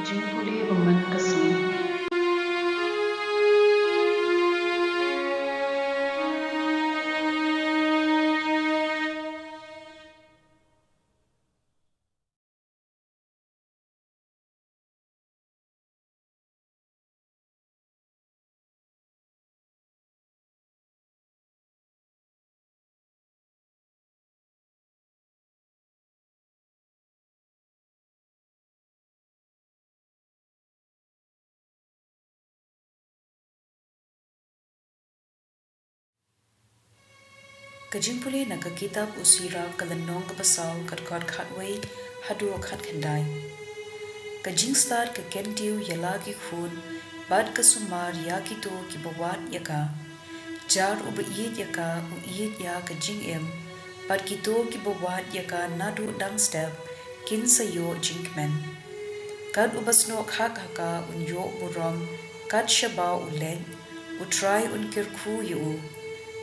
jingpule woman kasui. Kajingpule na kitab usira kalanong kapasal katkot khatway hadu khat khandai. Kajing start ka kentiu yala ki khun bad kasumar ya kito ki bawat yaka. Jar uba iyit yaka u iyit ya kajing bad kito ki bawat yaka nadu dang step kin sayo jingmen. Kad ubasno khak haka un yo buram kad shaba ulen utrai un kirku yu.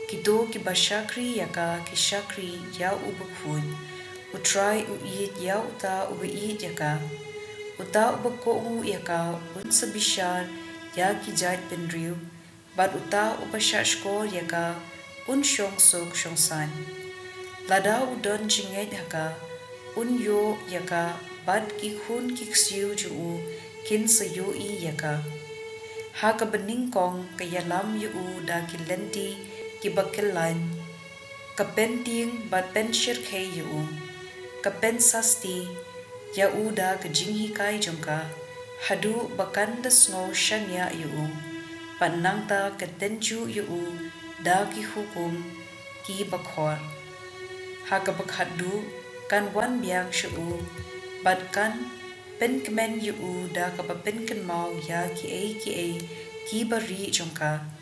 Kito ki bashakri yaka ki shakri ya ubakhun. Utrai uiyit ya uta ubaiyit yaka. Uta ubako yaka un sabishar ya ki jait penriu. Bad uta ubashashkor yaka un shong sok shongsan. Lada udon jinget haka un yo yaka bad ki khun ki ksiu juu kin sayo i yaka. Haka bening kong kayalam yu da ki lenti ki bakilan, ka penting bat penshir kay yu, ka pensasti ya uda ka jinghikai jongka, hadu bakanda sngo shanya yu, panangta ka tenju yu da ki hukum ki bakhor. Haka bakhadu kan wan biang shu, bat kan penkmen yu da ka penken mau ya ki ki bari jongka.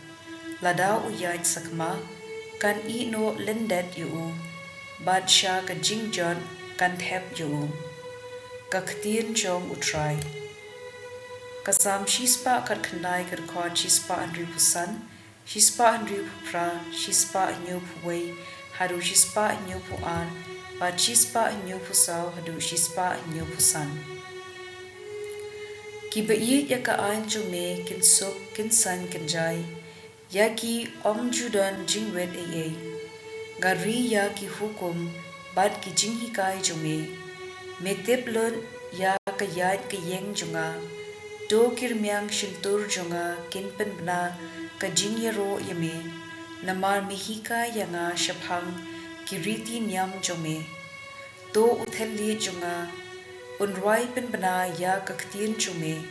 Lada uyait sakma kan ino lendet yu bad sha ka jingjon kan thep yu ka ktien jong utrai kasam shispa kat khandai kat khod shispa andri pusan shispa andri pupra shispa anyo puway hadu shispa anyo puan bad shispa anyo pusaw hadu shispa anyo pusan ki baiyit ya ka ain jume kin sup kin san kin jai Yaki om judan jingwet gari ya ki hukum bad ki jinghikai jume mektep lon ya ka yat ka yeng junga do kirmyang shintur junga kinpen bna ka jingyaro yame namar mihika yanga shaphang kiriti nyam jume do uthelli junga unrwai pen bna ya ka ktien jume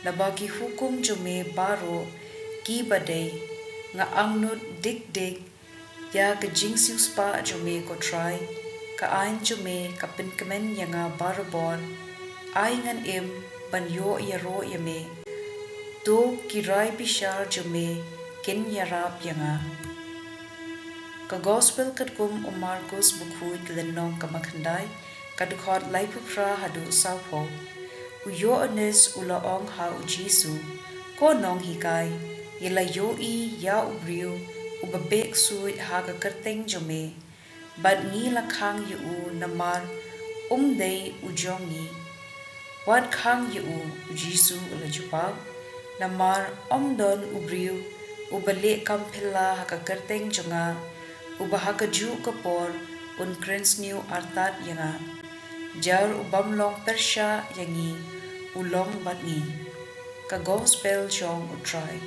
nabaki hukum jume baro ki badai nga angnut dik ya ka jingsiu spa jume ko try ka ain jume ka penkemen yanga barbon ai ngan ban yo yaro yame to kirai bishar jume ken yarap yanga ka gospel kat kum Marcos bukhui lenong ka makhandai ka dukhot laipupra hadu saupo uyo anes ula ong ha u Jesu ko nong hikai Yela yoi ya ubriu ubabek suit haga kerteng jome bad ngi lakhang yu namar dei ujongi wat khang yu jisu ula jupag namar don ubriu ubale kampilla haga kerteng jonga ubahaga ju kapor un krensniu artat yanga jar ubamlong persha yangi ulong batngi ka gospel jong utrai